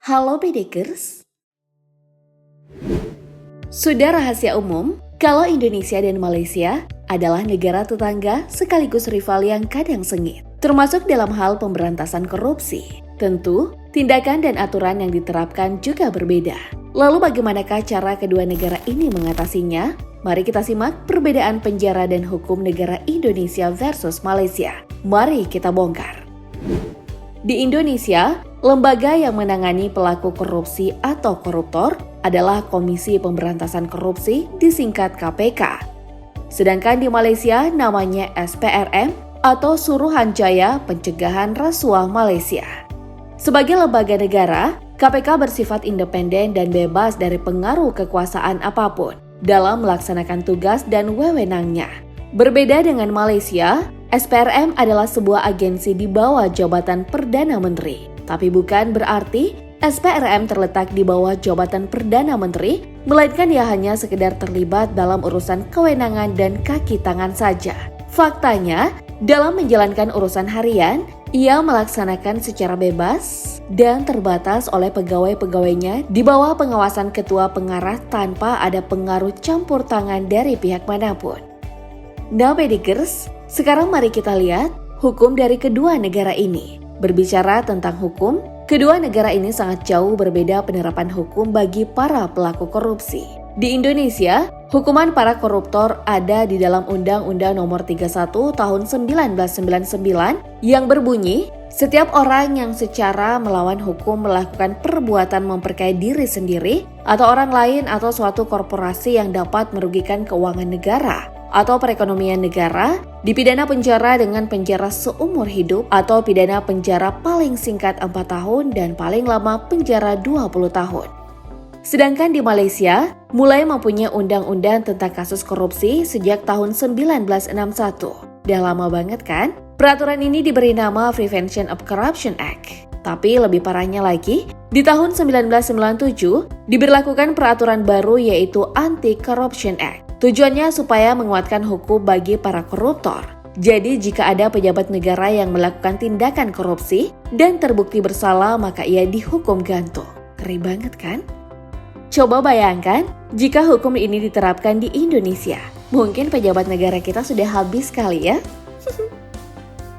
Halo Bedekers. Sudah rahasia umum kalau Indonesia dan Malaysia adalah negara tetangga sekaligus rival yang kadang sengit, termasuk dalam hal pemberantasan korupsi. Tentu, tindakan dan aturan yang diterapkan juga berbeda. Lalu bagaimanakah cara kedua negara ini mengatasinya? Mari kita simak perbedaan penjara dan hukum negara Indonesia versus Malaysia. Mari kita bongkar. Di Indonesia, lembaga yang menangani pelaku korupsi atau koruptor adalah Komisi Pemberantasan Korupsi, disingkat KPK. Sedangkan di Malaysia namanya SPRM atau Suruhanjaya Pencegahan Rasuah Malaysia. Sebagai lembaga negara, KPK bersifat independen dan bebas dari pengaruh kekuasaan apapun dalam melaksanakan tugas dan wewenangnya. Berbeda dengan Malaysia, SPRM adalah sebuah agensi di bawah jabatan Perdana Menteri. Tapi bukan berarti SPRM terletak di bawah jabatan Perdana Menteri, melainkan ia hanya sekedar terlibat dalam urusan kewenangan dan kaki tangan saja. Faktanya, dalam menjalankan urusan harian, ia melaksanakan secara bebas dan terbatas oleh pegawai-pegawainya di bawah pengawasan ketua pengarah tanpa ada pengaruh campur tangan dari pihak manapun. Nah Bedikers, sekarang mari kita lihat hukum dari kedua negara ini. Berbicara tentang hukum, kedua negara ini sangat jauh berbeda penerapan hukum bagi para pelaku korupsi. Di Indonesia, hukuman para koruptor ada di dalam Undang-Undang Nomor 31 Tahun 1999 yang berbunyi, setiap orang yang secara melawan hukum melakukan perbuatan memperkaya diri sendiri atau orang lain atau suatu korporasi yang dapat merugikan keuangan negara atau perekonomian negara, dipidana penjara dengan penjara seumur hidup atau pidana penjara paling singkat 4 tahun dan paling lama penjara 20 tahun. Sedangkan di Malaysia, mulai mempunyai undang-undang tentang kasus korupsi sejak tahun 1961. Udah lama banget kan? Peraturan ini diberi nama Prevention of Corruption Act. Tapi lebih parahnya lagi, di tahun 1997 diberlakukan peraturan baru yaitu Anti-Corruption Act. Tujuannya supaya menguatkan hukum bagi para koruptor. Jadi jika ada pejabat negara yang melakukan tindakan korupsi dan terbukti bersalah maka ia dihukum gantung. Ngeri banget kan? Coba bayangkan jika hukum ini diterapkan di Indonesia. Mungkin pejabat negara kita sudah habis kali ya?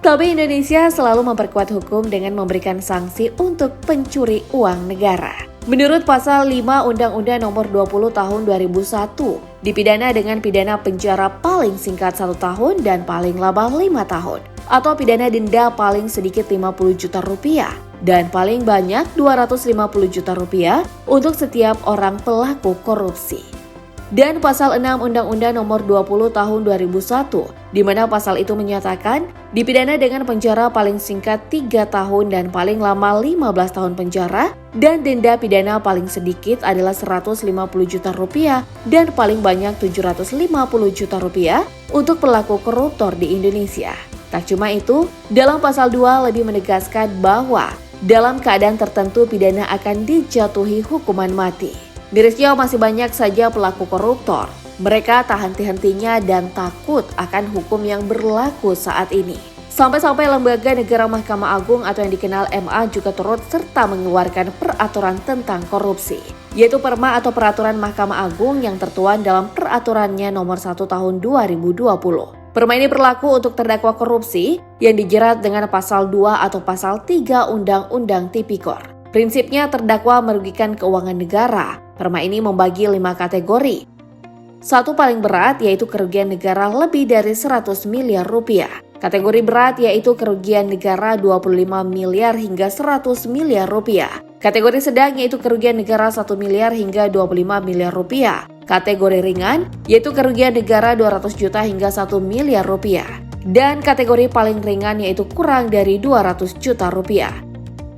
Tapi Indonesia selalu memperkuat hukum dengan memberikan sanksi untuk pencuri uang negara. Menurut pasal 5 Undang-Undang Nomor 20 Tahun 2001, dipidana dengan pidana penjara paling singkat 1 tahun dan paling lama 5 tahun, atau pidana denda paling sedikit 50 juta rupiah dan paling banyak 250 juta rupiah untuk setiap orang pelaku korupsi. Dan pasal 6 Undang-Undang Nomor 20 Tahun 2001, di mana pasal itu menyatakan dipidana dengan penjara paling singkat 3 tahun dan paling lama 15 tahun penjara, dan denda pidana paling sedikit adalah 150 juta rupiah dan paling banyak 750 juta rupiah untuk pelaku koruptor di Indonesia. Tak cuma itu, dalam pasal 2 lebih menegaskan bahwa dalam keadaan tertentu pidana akan dijatuhi hukuman mati. Mirisnya masih banyak saja pelaku koruptor. Mereka tak henti-hentinya dan takut akan hukum yang berlaku saat ini. Sampai-sampai lembaga negara Mahkamah Agung atau yang dikenal MA juga turut serta mengeluarkan peraturan tentang korupsi, yaitu Perma atau Peraturan Mahkamah Agung yang tertuang dalam peraturannya nomor 1 tahun 2020. Perma ini berlaku untuk terdakwa korupsi yang dijerat dengan pasal 2 atau pasal 3 Undang-Undang Tipikor. Prinsipnya terdakwa merugikan keuangan negara. Perma ini membagi 5 kategori. Satu paling berat yaitu kerugian negara lebih dari 100 miliar rupiah. Kategori berat yaitu kerugian negara 25 miliar hingga 100 miliar rupiah. Kategori sedang yaitu kerugian negara 1 miliar hingga 25 miliar rupiah. Kategori ringan yaitu kerugian negara 200 juta hingga 1 miliar rupiah. Dan kategori paling ringan yaitu kurang dari 200 juta rupiah.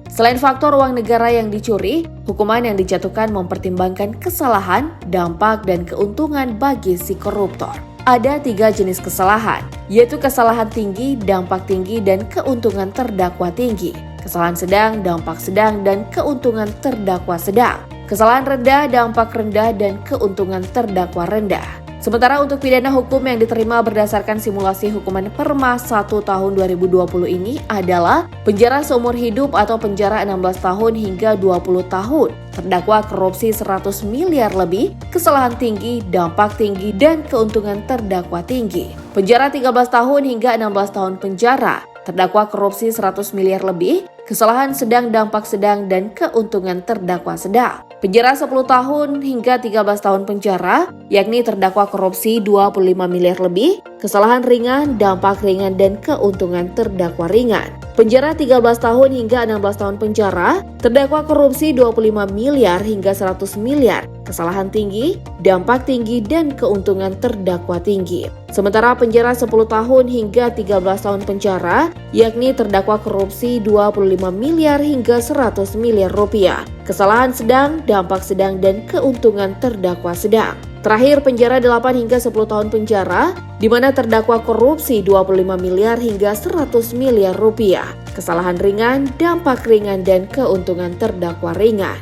Selain faktor uang negara yang dicuri, hukuman yang dijatuhkan mempertimbangkan kesalahan, dampak, dan keuntungan bagi si koruptor. Ada 3 jenis kesalahan, yaitu kesalahan tinggi, dampak tinggi, dan keuntungan terdakwa tinggi. Kesalahan sedang, dampak sedang, dan keuntungan terdakwa sedang. Kesalahan rendah, dampak rendah, dan keuntungan terdakwa rendah. Sementara untuk pidana hukum yang diterima berdasarkan simulasi hukuman Perma 1 tahun 2020 ini adalah penjara seumur hidup atau penjara 16 tahun hingga 20 tahun. Terdakwa korupsi 100 miliar lebih, kesalahan tinggi, dampak tinggi, dan keuntungan terdakwa tinggi. Penjara 13 tahun hingga 16 tahun penjara. Terdakwa korupsi 100 miliar lebih, kesalahan sedang, dampak sedang, dan keuntungan terdakwa sedang. Penjara 10 tahun hingga 13 tahun penjara, yakni terdakwa korupsi 25 miliar lebih, kesalahan ringan, dampak ringan, dan keuntungan terdakwa ringan. Penjara 13 tahun hingga 16 tahun penjara, terdakwa korupsi 25 miliar hingga 100 miliar, kesalahan tinggi, dampak tinggi, dan keuntungan terdakwa tinggi. Sementara penjara 10 tahun hingga 13 tahun penjara, yakni terdakwa korupsi 25 miliar hingga 100 miliar rupiah, kesalahan sedang, dampak sedang, dan keuntungan terdakwa sedang. Terakhir, penjara 8 hingga 10 tahun penjara, di mana terdakwa korupsi 25 miliar hingga 100 miliar rupiah, kesalahan ringan, dampak ringan, dan keuntungan terdakwa ringan.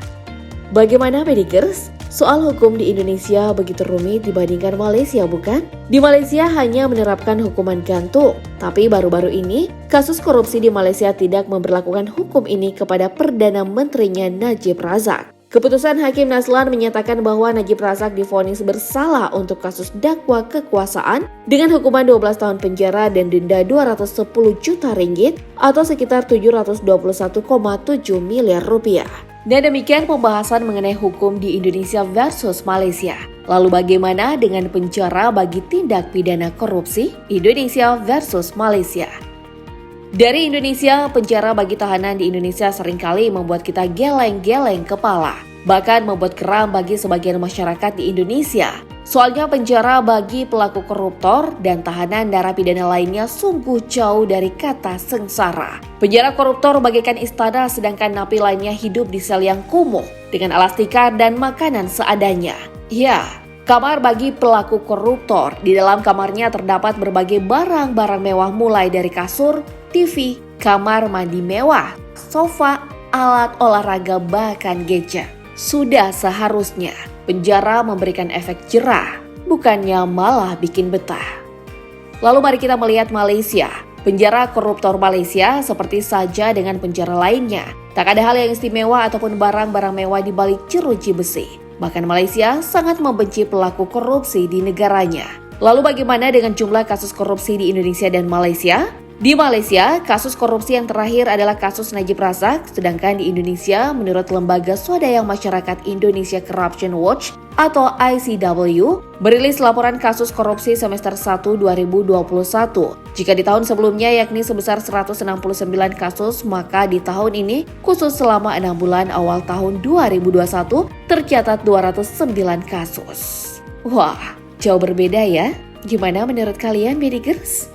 Bagaimana Medikers? Soal hukum di Indonesia begitu rumit dibandingkan Malaysia, bukan? Di Malaysia hanya menerapkan hukuman gantung, tapi baru-baru ini kasus korupsi di Malaysia tidak memberlakukan hukum ini kepada Perdana Menterinya Najib Razak. Keputusan Hakim Naslan menyatakan bahwa Najib Razak divonis bersalah untuk kasus dakwa kekuasaan dengan hukuman 12 tahun penjara dan denda 210 juta ringgit atau sekitar 721,7 miliar rupiah. Dan demikian pembahasan mengenai hukum di Indonesia versus Malaysia. Lalu bagaimana dengan penjara bagi tindak pidana korupsi Indonesia versus Malaysia? Dari Indonesia, penjara bagi tahanan di Indonesia seringkali membuat kita geleng-geleng kepala. Bahkan membuat geram bagi sebagian masyarakat di Indonesia. Soalnya penjara bagi pelaku koruptor dan tahanan narapidana lainnya sungguh jauh dari kata sengsara. Penjara koruptor bagaikan istana sedangkan napi lainnya hidup di sel yang kumuh dengan alas tikar dan makanan seadanya. Ya, kamar bagi pelaku koruptor. Di dalam kamarnya terdapat berbagai barang-barang mewah mulai dari kasur, TV, kamar mandi mewah, sofa, alat olahraga bahkan gadget. Sudah seharusnya penjara memberikan efek jerah, bukannya malah bikin betah. Lalu mari kita melihat Malaysia. Penjara koruptor Malaysia seperti saja dengan penjara lainnya. Tak ada hal yang istimewa ataupun barang-barang mewah di balik jeruji besi. Bahkan Malaysia sangat membenci pelaku korupsi di negaranya. Lalu bagaimana dengan jumlah kasus korupsi di Indonesia dan Malaysia? Di Malaysia, kasus korupsi yang terakhir adalah kasus Najib Razak, sedangkan di Indonesia, menurut Lembaga Swadaya Masyarakat Indonesia Corruption Watch atau ICW, merilis laporan kasus korupsi semester 1 2021. Jika di tahun sebelumnya yakni sebesar 169 kasus, maka di tahun ini, khusus selama 6 bulan awal tahun 2021, tercatat 209 kasus. Wah, jauh berbeda ya? Gimana menurut kalian, Medikers?